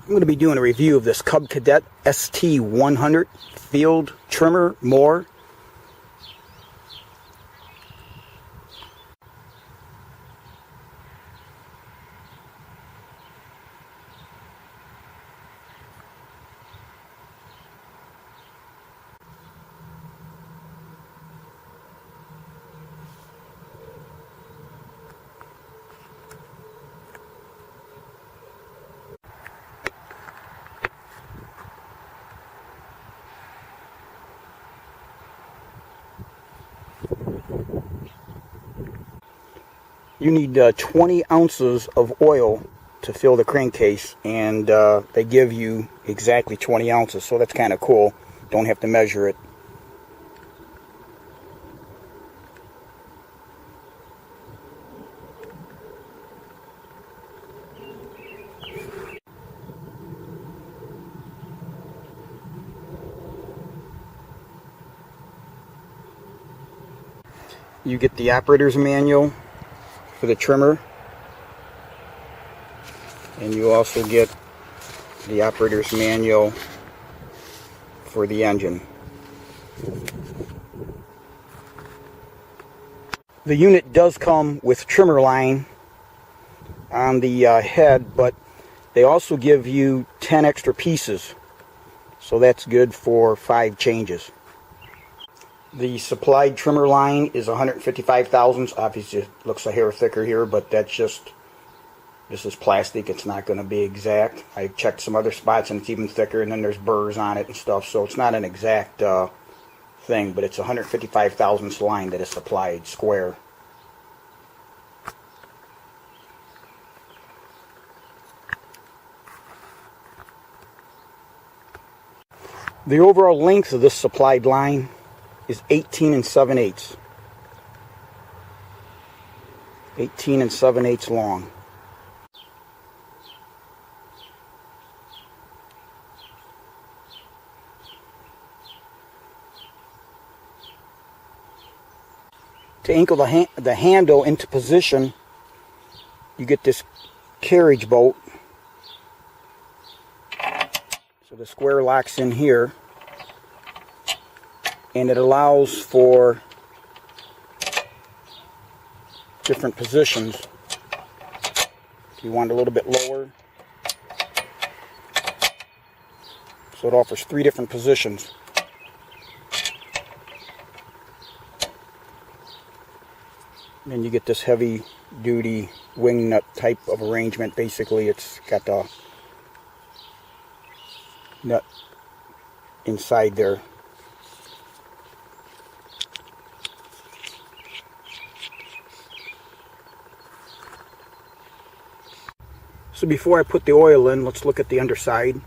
I'm going to be doing a review of this Cub Cadet ST 100 field trimmer mower. You need 20 ounces of oil to fill the crankcase, and they give you exactly 20 ounces, so that's kind of cool. Don't have to measure it. You get the operator's manual for the trimmer, and you also get the operator's manual for the engine. The unit does come with trimmer line on the head, but they also give you 10 extra pieces, so that's good for 5 changes. The supplied trimmer line is 155 thousandths. Obviously it looks a hair thicker here, but that's just, this is plastic. It's not going to be exact. I checked some other spots and it's even thicker, and then there's burrs on it and stuff, so it's not an exact thing, but it's 155 thousandths line that is supplied square. The overall length of this supplied line is 18 7/8. 18 7/8 long. To anchor the handle into position, you get this carriage bolt. So the square locks in here, and it allows for different positions. If you want it a little bit lower, so it offers 3 different positions. And then you get this heavy duty wing nut type of arrangement. Basically it's got the nut inside there. So before I put the oil in, let's look at the underside.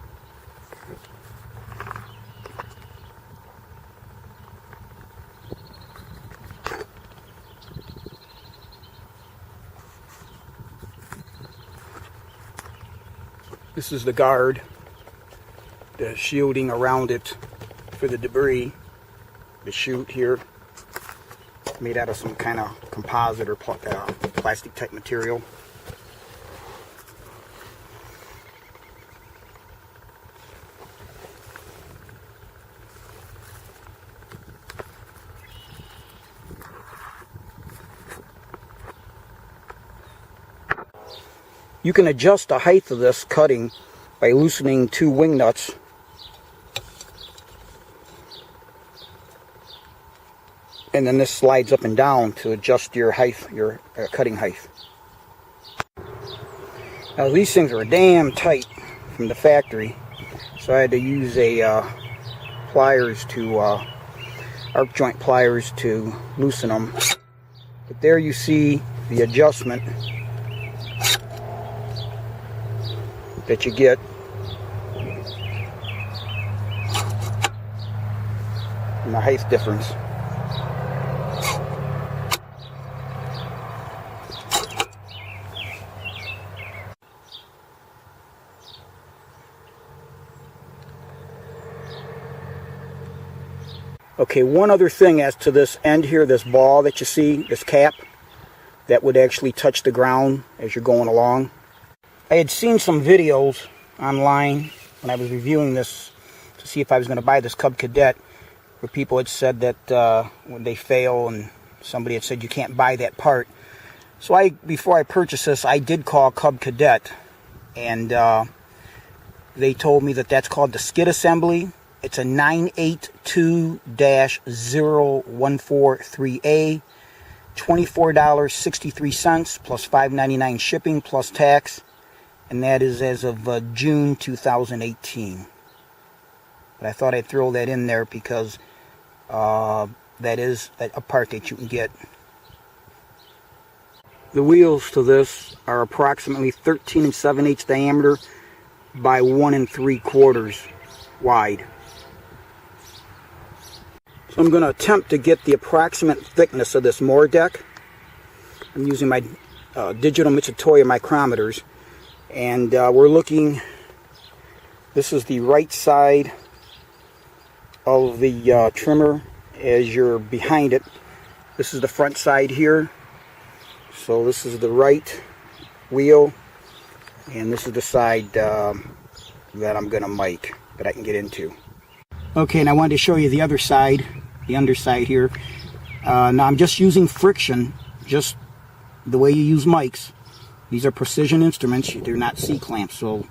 This is the guard, the shielding around it for the debris. The chute here, made out of some kind of composite or plastic type material. You can adjust the height of this cutting by loosening 2 wing nuts. And then this slides up and down to adjust your height, your cutting height. Now these things are damn tight from the factory, so I had to use a pliers to arc joint pliers to loosen them. But there you see the adjustment that you get. And the height difference. Okay, one other thing as to this end here, this ball that you see, this cap, that would actually touch the ground as you're going along. I had seen some videos online when I was reviewing this to see if I was going to buy this Cub Cadet, where people had said that when they fail, and somebody had said you can't buy that part. So before I purchased this, I did call Cub Cadet, and they told me that that's called the skid assembly. It's a 982-014-3A, $24.63 plus $5.99 shipping plus tax, and that is as of June 2018. But I thought I'd throw that in there because that is a part that you can get. The wheels to this are approximately 13 7/8 diameter by 1 3/4 wide. So I'm going to attempt to get the approximate thickness of this Mower deck. I'm using my digital Mitsutoi micrometers, and we're looking. This is the right side of the trimmer as you're behind it. This is the front side here. So this is the right wheel, and this is the side that I'm going to mic, that I can get into. Okay, and I wanted to show you the other side, the underside here. Now I'm just using friction, just the way you use mics. These are precision instruments, they're not C-clamps, so,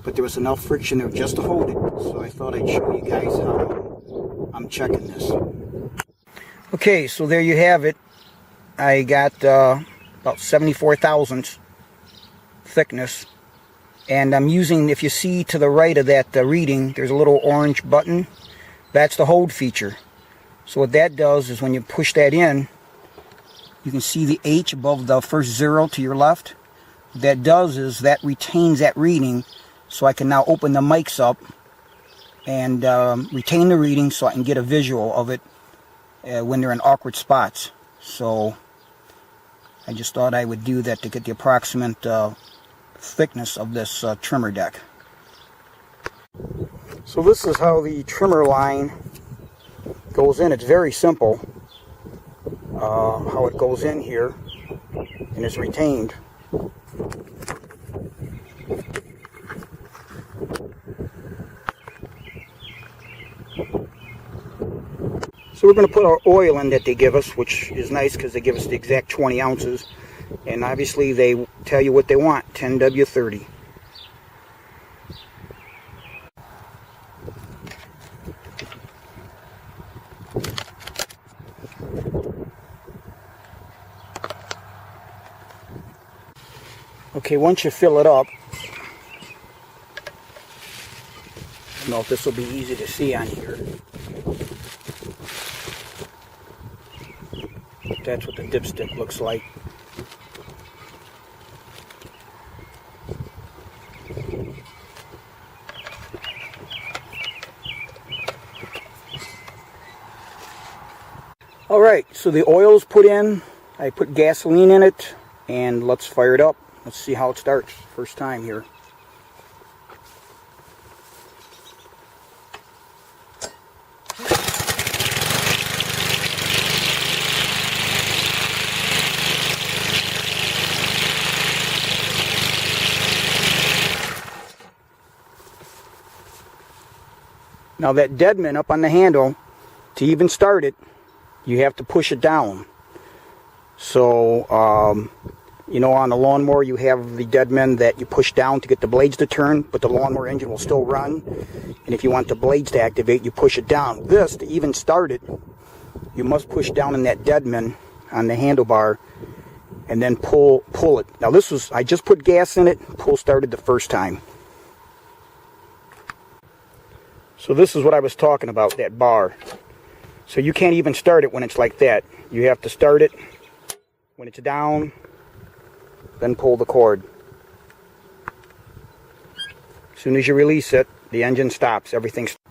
but there was enough friction there just to hold it. So I thought I'd show you guys how I'm checking this. Okay, so there you have it. I got about 74 thousandths thickness, and I'm using, if you see to the right of that reading, there's a little orange button. That's the hold feature. So what that does is when you push that in, you can see the H above the first 0 to your left. What that does is that retains that reading, so I can now open the mics up and retain the reading so I can get a visual of it when they're in awkward spots. So I just thought I would do that to get the approximate thickness of this trimmer deck. So this is how the trimmer line goes in. It's very simple how it goes in here and is retained. So we're going to put our oil in that they give us, which is nice because they give us the exact 20 ounces. And obviously they tell you what they want, 10W30. Okay, once you fill it up, I don't know if this will be easy to see on here. That's what the dipstick looks like. Alright, so the oil's put in. I put gasoline in it, and let's fire it up. Let's see how it starts. First time here. Now that deadman up on the handle, to even start it, you have to push it down. So, you know, on the lawnmower you have the deadman that you push down to get the blades to turn, but the lawnmower engine will still run. And if you want the blades to activate, you push it down. This, to even start it, you must push down in that deadman on the handlebar and then pull it. Now this was, I just put gas in it, pull started the first time. So this is what I was talking about, that bar. So you can't even start it when it's like that. You have to start it when it's down, then pull the cord. As soon as you release it, the engine stops. Everything stops.